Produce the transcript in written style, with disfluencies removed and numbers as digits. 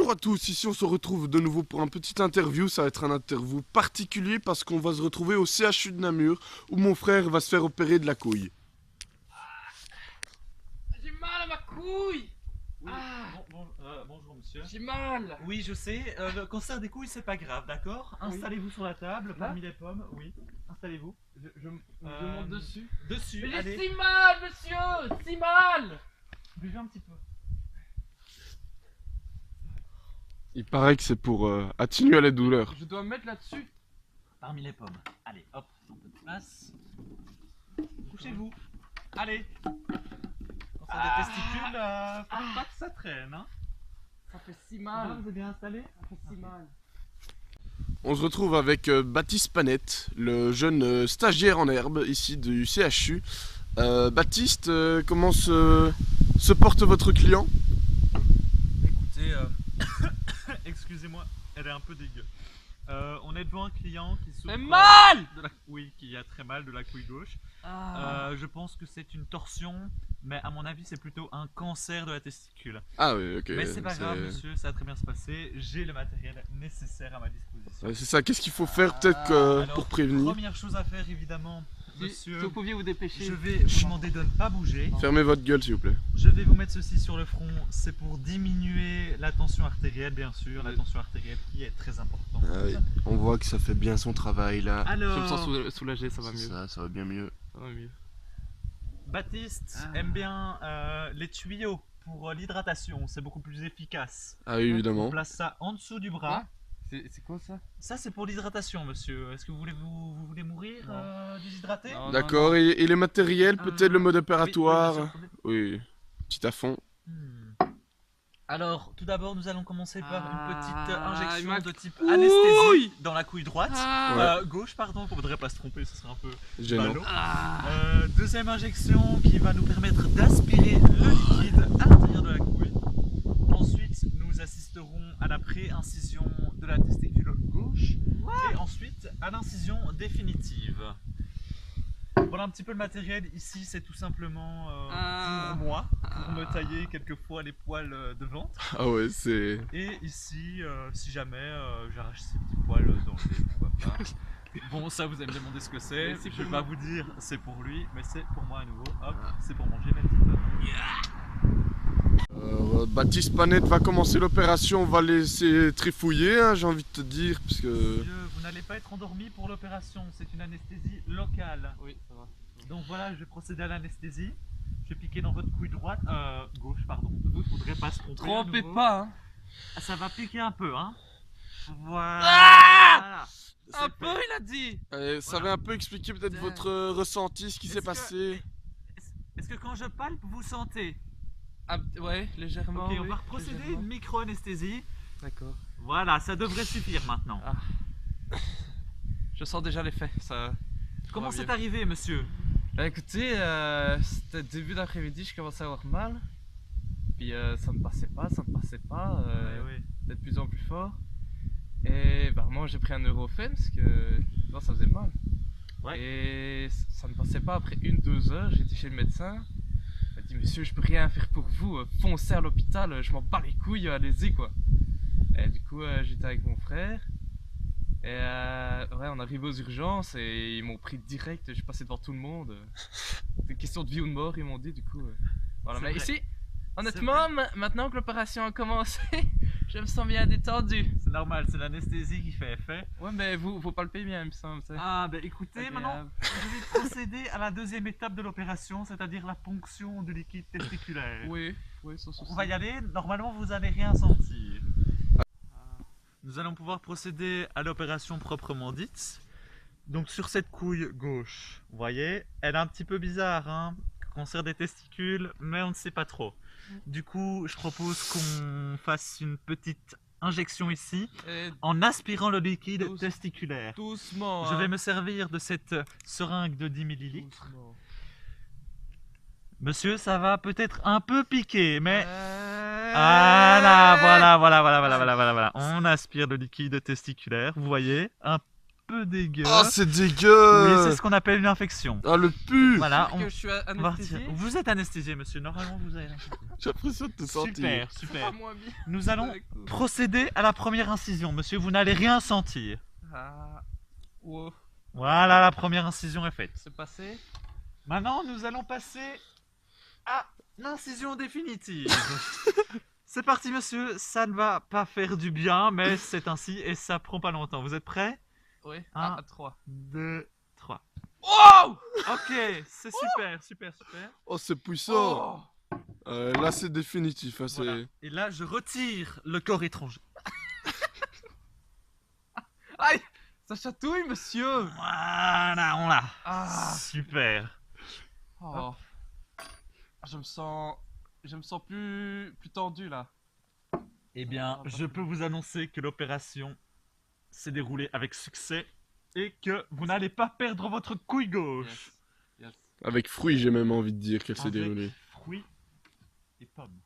Bonjour à tous, ici on se retrouve de nouveau pour un petit interview. Ça va être un interview particulier parce qu'on va se retrouver au CHU de Namur où mon frère va se faire opérer de la couille. J'ai mal à ma couille. Oui, bonjour monsieur. J'ai mal. Oui, je sais, le cancer des couilles c'est pas grave, d'accord? Installez-vous sur la table, parmi les pommes, oui. Installez-vous. Je monte dessus. Dessus, Mais j'ai allez. si mal, monsieur. Si mal. Buvez un petit peu. Il paraît que c'est pour atténuer les douleurs. Je dois me mettre là-dessus. Parmi les pommes. Allez, hop, un peu de place. Couchez-vous. Allez. Cancer des testicules, faut pas que ça traîne, hein. Ça fait si Ah, mal. vous êtes bien installé? Ça fait si mal. On se retrouve avec Baptiste Panette, le jeune stagiaire en herbe ici du CHU. Baptiste, comment se porte votre client? Écoutez, excusez-moi, elle est un peu dégueu. On est devant un client qui souffre Mais mal. oui, qui a très mal de la couille gauche. Ah. Je pense que c'est une torsion, mais à mon avis c'est plutôt un cancer de la testicule. Ah oui, ok. Mais c'est pas grave monsieur, ça va très bien se passer. J'ai le matériel nécessaire à ma disposition. Ouais, c'est ça, qu'est-ce qu'il faut faire peut-être Alors, pour prévenir? première chose à faire évidemment, monsieur, Si vous pouviez vous dépêcher. je vais vous demander de ne pas bouger. Fermez votre gueule s'il vous plaît. Je vais vous mettre ceci sur le front, c'est pour diminuer la tension artérielle bien sûr, la tension artérielle qui est très importante. Ah oui, on voit que ça fait bien son travail là. Alors, Je me sens soulagé, ça va mieux. Ça va bien mieux. Ça va mieux. Baptiste aime bien les tuyaux pour l'hydratation, c'est beaucoup plus efficace. Ah oui, évidemment. On place ça en dessous du bras. C'est quoi ça? Ça c'est pour l'hydratation monsieur. Est-ce que vous voulez mourir déshydraté? Non. D'accord, et les matériels, peut-être le mode Oui, opératoire? bien sûr. Oui, petit à fond. Alors, tout d'abord, nous allons commencer par une petite injection ma de type couille. anesthésie dans la couille droite. Ah. Gauche, pardon, il faudrait pas se tromper, ce serait un peu Gênant. ballot. Ah. Deuxième injection qui va nous permettre d'aspirer le liquide à l'intérieur de la couille. Ensuite, nous assisterons à la pré-incision de la testicule gauche. Et ensuite, à l'incision définitive. Voilà un petit peu le matériel. Ici, c'est tout simplement pour moi, pour me tailler quelquefois les poils de ventre. Ah ouais, c'est... Et ici, si jamais j'arrache ces petits poils dans le nez, pourquoi pas. Bon, ça vous allez me demander ce que c'est. Mais c'est Je vais pour pas vous dire c'est pour lui, mais c'est pour moi à nouveau. Hop, c'est pour manger mes petites pommes. Baptiste Panette va commencer l'opération, on va laisser trifouiller, hein, j'ai envie de te dire, parce que... Vous n'allez pas être endormi pour l'opération, c'est une anesthésie locale. Oui, ça va. Donc voilà, je vais procéder à l'anesthésie. Je vais piquer dans votre couille droite, gauche, pardon. Vous ne faudrez pas se tromper. à Trompez nouveau. pas, hein. Ah, ça va piquer un peu, hein. Voilà. Ah C'est Un fait. peu, il a dit. Ça va un peu expliquer peut-être votre ressenti, ce qui s'est Est-ce que- passé. Est-ce que quand je palpe, vous sentez? Ah, ouais, légèrement. Ok, on oui, va procéder à légèrement. une micro-anesthésie. D'accord. Voilà, ça devrait suffire maintenant. Ah. Je sens déjà l'effet. Ça. Comment va c'est mieux. arrivé, monsieur? Bah écoutez, c'était début d'après-midi, je commençais à avoir mal. Puis ça ne passait pas, Ouais. c'était de plus en plus fort. Et bah moi j'ai pris un Nurofen parce que non, ça faisait mal. Ouais. Et ça ne passait pas. Après 1-2 heures, j'ai été chez le médecin. Il m'a dit monsieur, je peux rien faire pour vous, foncez à l'hôpital, je m'en bats les couilles, allez-y quoi. Et du coup j'étais avec mon frère. Et ouais, on arrive aux urgences et ils m'ont pris direct, je suis passé devant tout le monde. C'était une question de vie ou de mort, ils m'ont dit, du coup. Voilà, C'est mais vrai. ici, honnêtement, maintenant que l'opération a commencé, je me sens bien détendu. C'est normal, c'est l'anesthésie qui fait effet. Ouais, mais vous palpez bien, il me semble. tu sais. Ah, ben écoutez, Agréable. maintenant, je vais procéder à la deuxième étape de l'opération, c'est-à-dire la ponction du liquide testiculaire. Oui, sans souci. On va y aller, normalement vous n'allez rien sentir. Nous allons pouvoir procéder à l'opération proprement dite. Donc sur cette couille gauche, vous voyez, elle est un petit peu bizarre, hein, cancer des testicules, mais on ne sait pas trop. Du coup, je propose qu'on fasse une petite injection ici, Et en aspirant le liquide Douce- testiculaire. doucement. Je vais hein. me servir de cette seringue de 10 ml. Doucement. Monsieur, ça va peut-être un peu piquer, mais... Ah Voilà. On aspire le liquide testiculaire, vous voyez, un peu dégueu. Ah, c'est Oui, dégueu. c'est ce qu'on appelle une infection. Ah, le pu. Voilà, Que je suis on va anesthésié. retirer. Vous êtes anesthésié, monsieur. Normalement, vous avez l'anesthésie. J'ai l'impression de te sentir. Super, C'est super. pas moins bien. Nous allons Avec tout. procéder à la première incision, monsieur. Vous n'allez rien sentir. Ah. Wow. Voilà, la première incision est faite. C'est passé. Maintenant, nous allons passer à l'incision définitive. C'est parti, monsieur. Ça ne va pas faire du bien, mais c'est ainsi et ça prend pas longtemps. Vous êtes prêts? Oui. Un. À 3. 2, 3. Wow. Ok, c'est super, super, super. Oh, c'est puissant. Oh. Là, c'est définitif. Hein, Voilà. Et là, je retire le corps étranger. Aïe. Ça chatouille, monsieur. Voilà, on l'a. Ah. Super. Oh. Je me sens plus tendu là. Eh bien, je peux vous annoncer que l'opération s'est déroulée avec succès et que vous n'allez pas perdre votre couille gauche. Yes. Avec fruits, j'ai même envie de dire qu'elle s'est Avec déroulée. fruits et pommes.